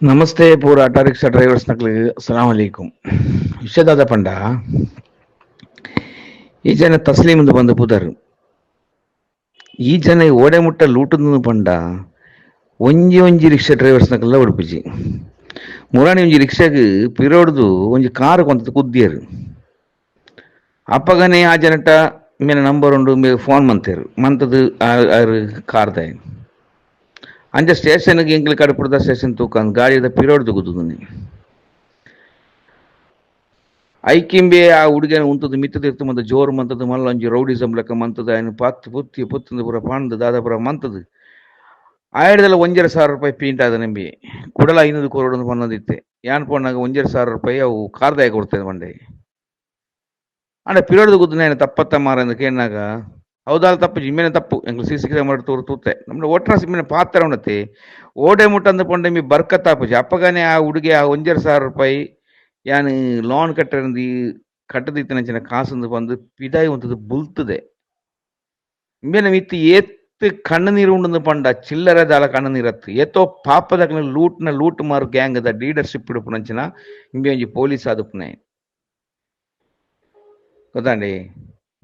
ನಮಸ್ತೆ ಪೂರ auto rickshaw drivers ನಕ್ಲಿಗೆ ಅಸ್ಸಲಾಂ ಅಲೈಕುಂ. ವಿಷಯದಾದ ಪಂಡ ಈ ಜನ ತಸ್ಲೀಮಂದು ಬಂದು ಪುದರ್ ಈ ಜನ ಓಡೆ ಮುಟ್ಟ ಲೂಟುದು ಪಂಡ ಒಂಜಿ ಒಂಜಿ ರಿಕ್ಷಾ ಡ್ರೈವರ್ಸ್ ನಕ್ಲೆಲ್ಲ ಒಡುಪುಜಿ ಮುರಾಣಿ ಒಂಜಿ ರಿಕ್ಷಾಗ್ ಪಿರೋಡ್ದು ಒಂಜಿ ಕಾರು ಕೊಂತ ಕುದ್ದಿಯರು ಅಪ್ಪಗನೆ ಆ ಜನಟ ಮೇನ ನಂಬರ್ ಉಂಡು ಫೋನ್ ಮಂತೇರು ಮಂತದು ಕಾರ್ದಾಯ ಅಂಚ ಸ್ಟೇಷನ್ಗೆ ಎಂಕ್ಲು ಕಡಪುರದ ಸ್ಟೇಷನ್ ತೂಕಂದು ಗಾಡಿದ ಪಿರೋಡ್ ತುಗುದುನಿ ಐಕಿಂಬೆ ಆ ಹುಡುಗನ ಉಂತದ್ದು ಮಿತ್ತದ ಇರ್ತು ಮಂತ ಜೋರು ಮಂತದ್ದು ಮಲ್ಲ ಒಂಜಿ ರೌಡಿಸಮ್ ಲೆಕ್ಕ ಮಂತದ ఆయన ಪತ್ತು ಪುತ್ತಿ ಪುತ್ತಂದು ಪೂರ ಪಾಂದು ದಾದಾಪುರ ಮಂತದ್ದು ಆಯ್ಡದಲ್ಲ 1,500 ರೂಪಾಯಿ ಪೀಂಟ್ ಆದ ನಂಬಿ ಕುಡಲ 500 ಕೋರೊಂದು ಪನ್ನದಿತ್ತೆ ಯಾನ್ ಪೋನಾಗ 1,500 ರೂಪಾಯಿ ಅವು ಕಾರ್ದಾಯ ಕೊಡ್ತೇನೆ ಮಂಡೆ ಅಂಡ ಪಿರೋಡ್ದು ಗುದ್ದು ನಾನು ತಪ್ಪತ್ತ ಮಾರ ಅಂತ ಕೇಳಿನಾಗ ಹೌದಾಲ ತಪ್ಪು ಇಮ್ಮೇನೆ ತಪ್ಪು ಎಂಗ್ಲು ಸಿಸಿ ಕ್ಯಾಮರಾ ತೂತೆ ನಮ್ಗೆ ಒಟ್ರ ಇಮ್ಮೇನೆ ಪಾತ್ರ ಉಣ್ಣತ್ತೆ ಓಡೆ ಮುಟ್ಟಂದು ಪೊಂಡೆ ಮಿ ಬರ್ಕತ್ತಾಪುಜಿ ಅಪ್ಪಗಾನೆ ಆ ಹುಡುಗಿ ಆ 1,500 ರೂಪಾಯಿ ಯಾನ್ ಲೋನ್ ಕಟ್ಟಂದು ಕಟ್ಟದಿತ್ತಿನ ಕಾಸು ಬಂದು ಪಿದಾಯಿ ಒಂತದ್ದು ಬುಲ್ತದೆ ಇಮ್ಮೇನೆ ಮಿತ್ತು ಏತ್ತು ಕಣ್ಣು ನೀರು ಉಂಡು ಪಂಡ ಚಿಲ್ಲರೆ ದಾಲ ಕಣ್ಣು ನೀರತ್ತು ಏತೋ ಪಾಪದ ಲೂಟ್ ಮಾರು ಗ್ಯಾಂಗ್ ದ ಲೀಡರ್ಶಿಪ್ ಇಡುಪುನಂಚಿನ ಇಂಬೆ ಒಂಜಿ ಪೊಲೀಸ್ ಆದುಪುನೆ ಗೊತ್ತಾಂಡಿ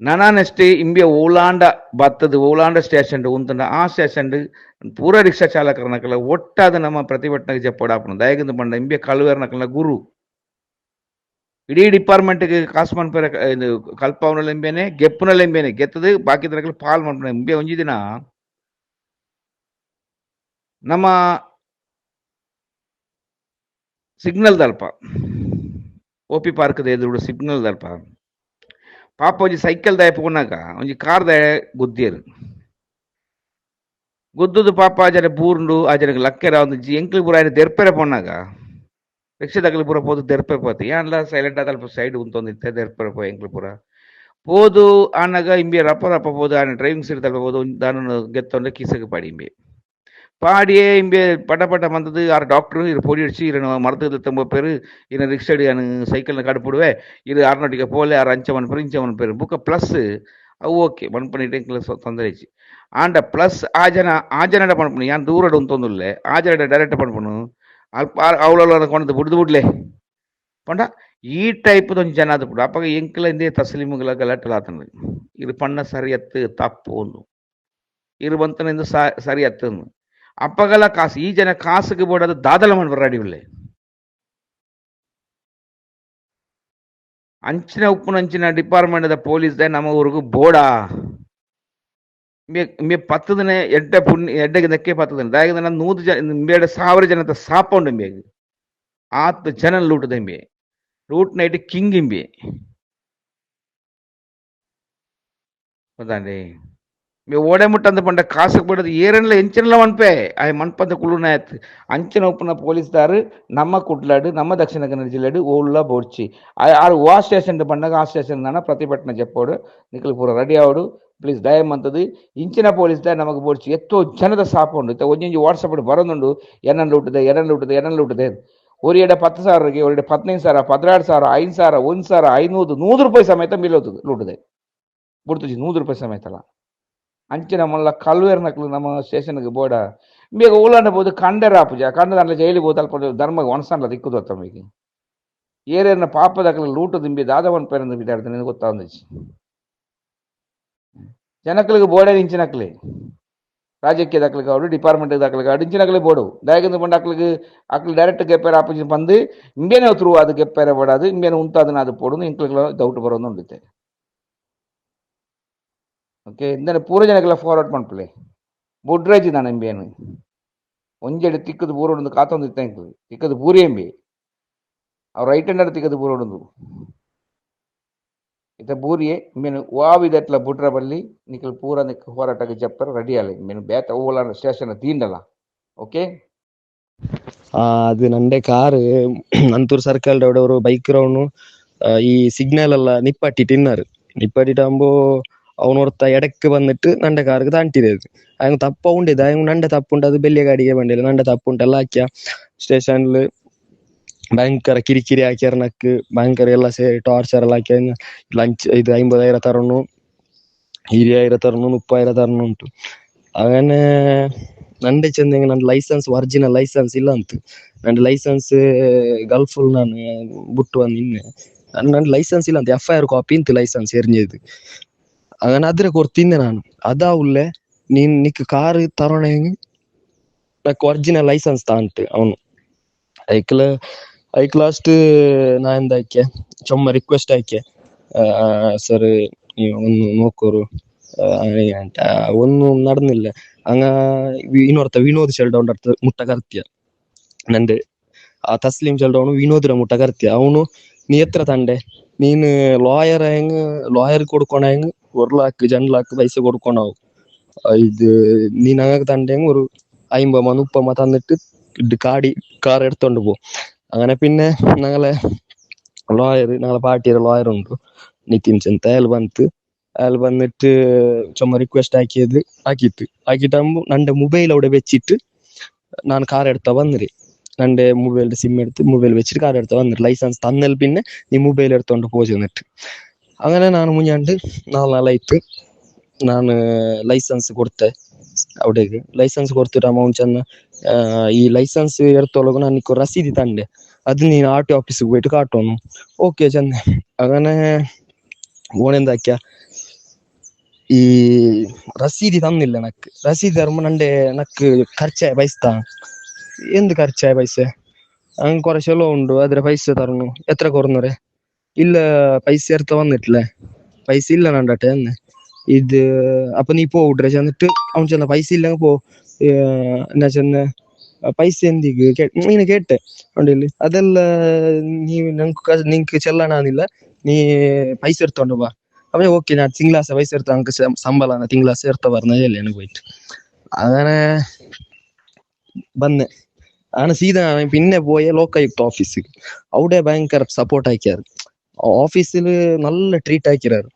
ನಾನಷ್ಟೇ ಇಂಬೆ ಓಲಾಂಡ ಬತ್ತದ ಓಲಾಂಡ ಸ್ಟೇಷನ್ ಉಂತಂಡ ಆ ಸ್ಟೇಷನ್ ಪೂರ ರಿಕ್ಷಾ ಚಾಲಕರನಕಲ್ಲ ಒಟ್ಟಾದ ನಮ್ಮ ಪ್ರತಿಭಟನೆಗೆ ಜಪ್ಪಡಾಪುನ ದಯಗಂದು ಪಂಡ ಇಂಬೆ ಕಳುವೆರ್ನಕಲ್ಲ ಗುರು ಇಡೀ ಡಿಪಾರ್ಟ್ಮೆಂಟ್ಗೆ ಕಾಸು ಮನ್ಪೇರೆ ಇದು ಕಲ್ಪವನಲ್ಲಿ ಎಂಬೇನೆ ಗೆಪ್ಪುನಲ್ಲಿ ಎಂಬೇನೆ ಗೆತ್ತದು ಬಾಕಿ ತನಕ ಪಾಲ್ ಮನ್ಪನೆ ಎಂಬೆ ಒಂಜಿ ದಿನ ನಮ್ಮ ಸಿಗ್ನಲ್ ದಲ್ಪ ಓಪಿ ಪಾರ್ಕ್ದ ಎದುರು ಸಿಗ್ನಲ್ ದಲ್ಪ ಪಾಪ ಒಂಜಿ ಸೈಕಲ್ ದಾಯ ಪೋನಾಗ ಒಂಜಿ ಕಾರ್ ದಾಯ ಗುದ್ದಿಯರು ಗುದ್ದುದು ಪಾಪ ಆ ಜನ ಬೂರ್ಂಡು ಆ ಜನಕ್ಕೆ ಲಕ್ಕೆರ ಒಂದು ಎಂಕ್ಲು ಪೂರ ఆయన ದೆರ್ಪೆರೆ ಪೋನಾಗ ರಿಕ್ಷಾ ದಗಲು ಪೂರ ಪೋದು ದೆರ್ಪೆ ಪೋತಿ ಯಾನ್ಲ ಸೈಲೆಂಟ್ ಆದ ಸೈಡ್ ಉಂತೊಂದಿತ್ತೆ ದೆರ್ಪೆರೆ ಪೋ ಎಂಕ್ಲು ಪೂರ పోదు అనగా ఇంబి రప్ప రప్ప పోదు ఆయన డ్రైవింగ్ సీట్ తగ్గ పోదు దాని గెత్తంలో కీసకి పాడి ఇంబి பாடியே இம்பே பட்ட வந்தது யார் டாக்டரும் இது பொடி அடிச்சு இது மரத்துக்கு தம்ப பேர் இது ரிக்ஷா எனக்கு சைக்கிளில் கடுப்பிடுவேன் இது அறநோட்டிக்க போல யார் அஞ்சவன் பேர் இஞ்சவன் பேர் புக்க ப்ளஸ் ಓಕೆ ಬಂದ್ பண்ணிட்டு ತೊಂದರೆ ಇಚ್ಚಿ ಆಂಡ ಪ್ಲಸ್ ಆ ಜನ ಪಣ್ಪುಣು ಯಾನ್ ದೂರ ತೊಂದುಲ್ಲೆ ಆ ಜನ ಡೈರೆಕ್ಟ್ ಪಣ್ಪುಣು ಅಲ್ಪ ಅವಳ ಕೊಂಡದು ಬಿಡ್ದು ಬಿಡ್ಲೆ ಪಂಡ ಈ ಟೈಪ್ ಒಂಜಿ ಜನ ಅದು ಅಪ್ಪಗ ಎಂಕ್ಲ ಇಂದೇ ತಸ್ಲಿಮುಗಳ ಗಲಾಟಲಾತಂದು ಇದು ಪಣ್ಣ ಸರಿಯತ್ತು ತಪ್ಪು ಒಂದು ಇರು ಬಂತನಿಂದ ಸರಿಯತ್ತು ಅಪ್ಪಗಲ ಕಾಸು ಈ ಜನ ಕಾಸುಗೆ ಬೋಡದು ದಾದಲ ಮಾಡಿ ರೆಡಿ ಉಳ್ಳೆ ಅಂಚಿನ ಉಪ್ಪುನಂಚಿನ ಡಿಪಾರ್ಟ್ಮೆಂಟ್ ಪೊಲೀಸ್ ನಮ್ಮ ಊರಿಗೂ ಬೋಡ ಮೇ ಪತ್ತದನೆ ಎಡ್ಡೆ ಪುಣ್ಯ ಎಡ್ಡೆಗೆ ದಕ್ಕೆ ಪತ್ತದನೆ ದಾಯಗದ 100 ಜನ ಬೇಡ 1000 ಜನ ಸಾಪುಂಡು ಬೇಗ 10 ಜನ ಲೂಟದ ಬೇ ರೂಟ್ ನೈಟ್ ಕಿಂಗ್ ಇಂಬೆ ಗೊತ್ತಾಂಡಿ ಮೇ ಓಡೆ ಮುಟ್ಟಂದ ಪಂಡ ಕಾಸಕ್ಕೆ ಬಿಡೋದು ಏರೆಲ್ಲ ಎಂಚಿನಲ್ಲ ಮನ್ಪೆ ಆ ಮನ್ಪಂದ ಕುಳುನಾಯತ್ ಅಂಚಿನ ಉಪ್ಪುನ ಪೊಲೀಸ್ದಾರು ನಮ್ಮ ಕುಡ್ಲಾಡು ನಮ್ಮ ದಕ್ಷಿಣ ಕನ್ನಡ ಜಿಲ್ಲೆಡು ಓಳ್ಳ ಬೋಡ್ಚಿ ಆರು ಆ ಸ್ಟೇಷನ್ ಪಂಡಗ ಆ ಸ್ಟೇಷನ್ ನಾನ ಪ್ರತಿಭಟನೆ ಜಪ್ಪೋಡು ನಿಖಲ್ ಪೂರ ರೆಡಿ ಆವಡು ಪ್ಲೀಸ್ ದಯಮಂತದು ಇಂಚಿನ ಪೊಲೀಸ್ದ ನಮಗೆ ಬೋಡ್ಚಿ ಎತ್ತೋ ಜನದ ಸಾಪುಂಡು ಒಂಜೊಂಜಿ ವಾಟ್ಸಪ್ ಬರೋದುಂಡು ಎನ್ನ ಲೂಟದೆ ஒரு இட 10,000 இருக்கு ஒரு இட 15,000 16,000 5,000 1,000 500 100 ರೂಪಾಯಿ ಸಮೇತ ಮಿಲ್ಲೋದು ಲೂಟದೆ ಬಿಡ್ತುಜಿ 100 ರೂಪಾಯಿ ಸಮೇತಲ್ಲ ಅಂಚಿನ ಮಲ್ಲ ಕಲ್ವೇರ್ ನಕ್ಲು ನಮ್ಮ ಸ್ಟೇಷನ್ಗೆ ಬೋಡ ಬೇಗ ಓಲಾಂಡ ಬೋದು ಕಂಡರ ಪೂಜ ಕಂಡ ದಾಂಡ್ಲ ಜೈಲಿಗೆ ಹೋದ ಅಲ್ಪ ಧರ್ಮ ಒಣಸಂಡ್ಲ ದಿಕ್ಕುದು ಅತ್ತ ಮೇಗೆ ಏರೇನ ಪಾಪದಾಕಲು ಲೂಟು ದಿಂಬಿ ದಾದವನ್ ಪೇರಂದು ಬಿದ್ದಾಡ್ತಾನೆ ಗೊತ್ತಾಂದಿಚ್ಚಿ ಜನಕ್ಕಳಿಗೆ ಬೋಡೆ ಇಂಚಿನಕ್ಲೆ ರಾಜಕೀಯ ದಾಖಲೆಗೆ ಅವಡು ಡಿಪಾರ್ಟ್ಮೆಂಟ್ ದಾಖಲೆಗೆ ಅವಡು ಇಂಚಿನಕ್ಲೆ ಬೋಡು ದಯಗಂದು ಬಂಡ ಅಕ್ಲು ಡೈರೆಕ್ಟ್ ಗೆಪ್ಪೇರ ಆಪೋಸಿಟ್ ಬಂದು ಇಂಬೇನೆ ತ್ರೂ ಅದು ಗೆಪ್ಪೇರ ಬೋಡಾದು ಇಂಬೇನೆ ಉಂತಾದನ ಅದು ಪೋಡು ಇಂಕ್ಳಿಗೆ ಡೌಟ್ ಬರೋದು ಉಂಡಿತ್ತೆ ಓಕೆ ಇಂದನೆ ಪೂರ ಜನಕ್ಕೆಲ್ಲ ಫಾರ್ವರ್ಡ್ ಮಾಡ್ಕೊಳ್ಳಿ ಬುಡ್ರೇಜಿ ನಾನು ಎಂಬೇನು ಒಂಜೆಡು ತಿಕ್ಕದು ಬೂರೋಡು ಕಾತೊಂದು ಇತ್ತ ಇಂಕ್ಲು ತಿಕ್ಕದು ಬೂರಿ ಎಂಬಿ ಅವ್ರು ರೈಟ್ ಹ್ಯಾಂಡರ್ ತಿಕ್ಕದು ಬೂರೋಡು ಇತ ಬೂರಿಯೇ ಮೀನು ವಾವಿದಟ್ಲ ಬುಡ್ರ ಬಲ್ಲಿ ನಿಖಲ್ ಪೂರ ನಿಕ್ ಹೋರಾಟಕ್ಕೆ ಜಪ್ಪರ ರೆಡಿ ಅಲ್ಲ ಮೀನು ಬೇತ ಓಲ ಸ್ಟೇಷನ್ ತೀಂಡಲ್ಲ ಓಕೆ ಅದು ನಂಡೆ ಕಾರ್ ಅಂತೂರು ಸರ್ಕಲ್ ಅವರು ಬೈಕ್ ರೌಂಡ್ ಈ ಸಿಗ್ನಲ್ ಎಲ್ಲ ನಿಪ್ಪಟ್ಟಿಟ್ಟಾಂಬೋ ಅವನು ಹೊರ್ತ ಎಡಕ್ಕೆ ಬಂದಿಟ್ಟು ನಂಡೆ ಕಾರ್ಗೆ ತಾಂಟಿದೆ ಅದು ಹಂಗೆ ತಪ್ಪ ಉಂಡಿದೆ ಹಂಗೆ ನಂಡೆ ತಪ್ಪುಂಟು ಅದು ಬೆಳ್ಳಿಯ ಗಾಡಿಗೆ ಬಂದಿಲ್ಲ ನಂಡೆ ತಪ್ಪುಂಟೆಲ್ಲ ಹಾಕ್ಯ ಸ್ಟೇಷನ್ಲು ಭಯಂಕರ ಕಿರಿಕಿರಿ ಹಾಕ್ಯಾರ ನಕ್ ಭಯಂಕರ ಎಲ್ಲ ಸೇರಿ ಟಾರ್ಚರ್ ಎಲ್ಲ ಹಾಕ್ಯ ಲಂಚ್ ಇದು 50,000 ತರನು 20,000 ತರನು 30,000 ತರನು ಉಂಟು ಅವನೇ ನಂಡೆ ಚೆಂದಂಗೆ ನನ್ನ ಲೈಸೆನ್ಸ್ ಒರಿಜಿನಲ್ ಲೈಸೆನ್ಸ್ ಇಲ್ಲ ಅಂತ. ನನ್ನ ಲೈಸೆನ್ಸ್ ಗಲ್ಫ್ ನಾನು ಬಿಟ್ಟು ಬಂದು ನಿನ್ನೆ ನನ್ನ ಲೈಸೆನ್ಸ್ ಇಲ್ಲ ಅಂತ FIR ಕಾಪಿ ಇಂತ ಲೈಸೆನ್ಸ್ ಎರ್ഞ്ഞത്. അങ്ങനെ ಅದ್ರ ಕೊಡ್ತಿದ್ದೆ ನಾನು. ಅದಾ ಉಳ್ಳೆ ನೀನ್ ನಿಕ್ ಕಾರ್ ತರೋಣ ನಕ್ ಒರಿಜಿನಲ್ ಲೈಸೆನ್ಸ್ ತಾಂಟ್ ಅವನು ಐಕ್ ಲಾಸ್ಟ್ ನಾ ಎಂದಾಯ್ಕೆ ಚೊಮ್ಮ ರಿಕ್ವೆಸ್ಟ್ ಆಯ್ಕೆ ಸರ್ ನೀವು ಒಂದು ನೋಕೋರು ಅಂತ ಒಂದು നടന്നില്ല. അങ്ങ ഇനോർത്ത വിനോദ് ചെൽഡൗണ്ട് അടുത്ത് മുട്ട കർത്തിയ നന്റെ ആ തസ്ലീം ചെൽഡൗണ് വിനോദിര മുട്ട കർത്തിയ ಅವನು ನೀ ಎತ್ರ ತಂಡೆ ನೀನು ಲಾಯರ್ ಕೊಡ್ಕೊಣ ಹೆಂಗ್ 1 ಲಕ್ಷ 2 ಲಕ್ಷ പൈസ കൊടുക്കണാവു ഇത് നീ ഞങ്ങൾക്ക് തന്റെ ഒരു 50-30 തന്നിട്ട് കാർ എടുത്തോണ്ട് പോകും. അങ്ങനെ പിന്നെ ഞങ്ങളെ പാർട്ടിയുടെ ಲಾಯರ್ ಉಂಟು ನಿತಿನ್ ಅಂತ അയാൾ വന്നിട്ട് ചുമ്മാ റിക്വസ്റ്റ് ആക്കിട്ടാകുമ്പോ നന്റെ മൊബൈൽ അവിടെ വെച്ചിട്ട് ഞാൻ കാർ എടുത്താ വന്നിര്. നന്റെ മൊബൈലിന്റെ സിം എടുത്ത് മൊബൈൽ വെച്ചിട്ട് കാർ എടുത്താ വന്നിര്. ലൈസൻസ് തന്നൽ പിന്നെ നീ മൊബൈൽ എടുത്തോണ്ട് പോന്നിട്ട് അങ്ങനെ ನಾನು മുഞ്ഞാണ്ട് 4 നാളായിട്ട് ನಾನು ಲೈಸೆನ್ಸ್ ಕೊಡ್ತೆ ಅವಿಡೆಗೆ. ಲೈಸೆನ್ಸ್ ಕೊಡ್ತಿರ ಅಮೌಂಟ್ ಚೆನ್ನ ಈ ಲೈಸೆನ್ಸ್ ಎರ್ತೊಳಗು ನಾನು ರಸೀದಿ ತಂಡೆ ಅದು ನೀನು RTO ಆಫೀಸಿಗೆ പോയിട്ട് കാട്ടೋನು. ಓಕೆ ಚೆನ್ನ അങ്ങനെ ഓണെന്താക്കിയ ഈ ರಸೀದಿ തന്നില്ല നക്ക്. ರಸೀದಿ തരുമ്പോ നക്ക് ಖರ್ಚಾയ പൈസ എന്ത് ಖರ್ಚಾയ പൈസ അങ്ങ് കുറെ ചെലവ് ഉണ്ട് അದ್ರ പൈസ തരണു എത്ര കുറഞ്ഞറെ ഇല്ല പൈസ എടുത്ത വന്നിട്ടില്ലേ പൈസ ഇല്ല നണ്ടട്ടെ എന്ന് ഇത് അപ്പൊ നീ പോട്ടെ ചെന്നിട്ട് അവൻ ചെന്ന പൈസ ഇല്ലെങ്കിൽ പോ എന്നാ ചെന്ന പൈസ എന്തിക്ക് ഇങ്ങനെ കേട്ടെ ഉണ്ടല്ലേ ಅದೆಲ್ಲ ನೀವು ನಿಂಗೆ ಚೆಲ್ಲಣಾನಿಲ್ಲ ನೀ ಪೈಸೆ എടുത്തോണ്ട് ಬಾ. അവനെ ഓക്കെ ഞാൻ തിങ്കളാഴ്ച പൈസ എടുത്ത നമുക്ക് ശമ്പളാണ് തിങ്കളാഴ്ച എടുത്ത പറഞ്ഞല്ലേ എനിക്ക് പോയിട്ട് അങ്ങനെ വന്ന് ആണ് സീത. പിന്നെ പോയ ലോകായുക്ത ഓഫീസ് അവിടെ ഭയങ്കര സപ്പോർട്ട് ആക്കിയാറ്. ഓഫീസിൽ നല്ല ട്രീറ്റ് ആക്കിയാറ്.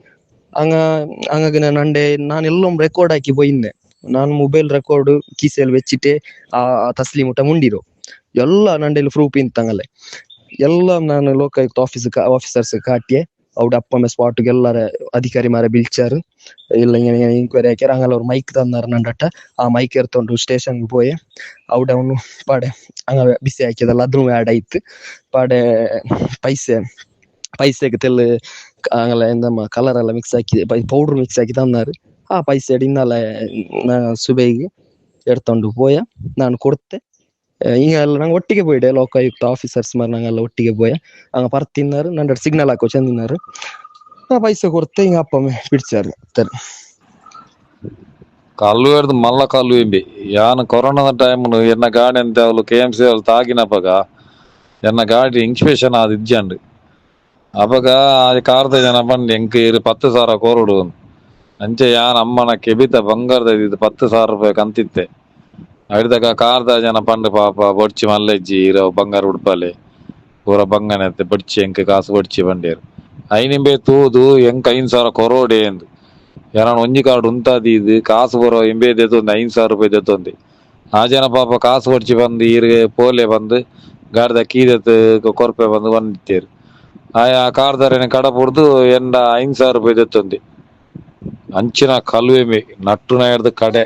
അങ്ങനെ ನಾನು എല്ലാം ರೆಕಾರ್ಡ್ ಆಕಿ പോയിന്നെ. ನಾನು ಮೊಬೈಲ್ ರೆಕಾರ್ಡ್ ಕೀಸೆಲ್ വെച്ചിട്ട് ಆ ತಸ್ಲೀಮುಟ ಮುಂಡಿರೋ ಎಲ್ಲ ನಂಡೆಲ್ ಪ್ರೂಫ್ ಇಂತಂಗಲೆ ಎಲ್ಲ ನಾನು ಲೋಕಾಯುಕ್ತ ಆಫೀಸರ್ಸ್ ಕಾಟಿಯೆ അവിടെ അപ്പം സ്പോട്ടിಗೆ ಎಲ್ಲಾರ ಅಧಿಕಾರಿമാരെ വിളിച്ചാറ്. ಇಲ್ಲ ഇങ്ങനെ എൻക്വയറി ആക്കിയാറ്. അങ്ങനെ ഒരു മൈക്ക് തന്നാറ് നണ്ടട്ട. ആ മൈക്ക് എടുത്തോണ്ട് സ്റ്റേഷನ್ಗೆ പോയെ അവിടെ ಅವನು ಪಾಡೆ ಹಂಗ ಬಿಸಿ ಹಾಕಿದಲ್ಲ ಅದ್ರ ಆಡ್ ಆಯ್ತು ಪಾಡೆ ಪೈಸೆಗೆ ತೆಲ್ಲು അങ്ങനെ എന്തമ്മ കളറെല്ലാം മിക്സ് ആക്കി പൗഡർ മിക്സ് ആക്കി തന്നാറ്. ആ പൈസ ഇന്നലെ സുബൈക്ക് എടുത്തോണ്ട് പോയ ನಾನು ಕೊಡ್ತೆ. ಹಿಂಗೆಲ್ಲ ನಂಗೆ ಒಟ್ಟಿಗೆ പോയിಡೆ ಲೋಕಾಯುಕ್ತ ಆಫೀಸರ್ಸ್ ನಂಗೆಲ್ಲ ಒಟ್ಟಿಗೆ പോയ ಹಂಗ ಪರ್ತಿన్నారు ನಂಡ ಸಿಗ್ನಲ್ ಹಾಕೋ ಚೆಂದಿನಾರು ಪೈಸೆ ಕೊಡ್ತೆ ಹಿಂಗ ಅಪ್ಪಮ್ಮೆ ಬಿಡ್ಸಾರು. కళ్ళు పెడితే మళ్ళా కళ్ళు ఏంటి యాన కరోనా టైం ఎన్న గాడి అంతే వాళ్ళు KMC వాళ్ళు తాగినప్పగా ఎన్న గాడి ఇన్స్పెಕ್ಷನ್ ಅದು ಇಜ್ಜಂಡು ಅವಾಗ ಅದು ಕಾರ್ದ ಜನ ಬಂದು ಎಂಕ್ 10,000 ಕೋರುಡು ಅಂಚೆ ಯಾನ್ ಅಮ್ಮನ ಕೆಬಿತ ಬಂಗಾರದ ಇದು 10,000 ರೂಪಾಯಿ ಕಂತಿತ್ತೆ ಅಡಿದಾಗ ಕಾರ್ದ ಜನ ಪಂಡು ಪಾಪ ಬೊಡ್ಚಿ ಮಲ್ಲಜ್ಜಿ ಇರೋ ಬಂಗಾರ ಉಡ್ಪಲೆ ಪೂರ ಬಂಗನತ್ತೆ ಬೊಡ್ಚಿ ಎಂಕ್ ಕಾಸು ಬೊಡ್ಚಿ ಬಂಡೇರು ಐನಿಂಬೆ ತೂದು ಎಂಕ್ 5,000 ಕೊರೋಡೆ ಎಂದು ಯಾರು ಒಂಜಿ ಕಾರ್ಡ್ ಉಂತಾದಿ ಇದು ಕಾಸು ಬರೋ ಎಂಬೆ ದೆತ್ತೊಂದು 5,000 ರೂಪಾಯಿ ದೆತ್ತೊಂದು ಆ ಜನ ಪಾಪ ಕಾಸು ಬೊಡ್ಚಿ ಬಂದು ಈರಿಗೆ ಪೋಲೆ ಬಂದು ಗಾಡಿದ ಕೀದೆತ್ತು ಕೊರ್ಪೆ ಬಂದು ಬಂದಿತ್ತೇರು ಆ ಕಾರ್ದಾರೇನೆ ಕಡಪುಡ್ದು ಎಂಡ 5,000 ರೂಪಾಯಿ ದೆತ್ತೊಂದು ಅಂಚಿನ ಕಲ್ವೆಮಿ ನಟ್ಟುನ ಹಿಡ್ದು ಕಡೆ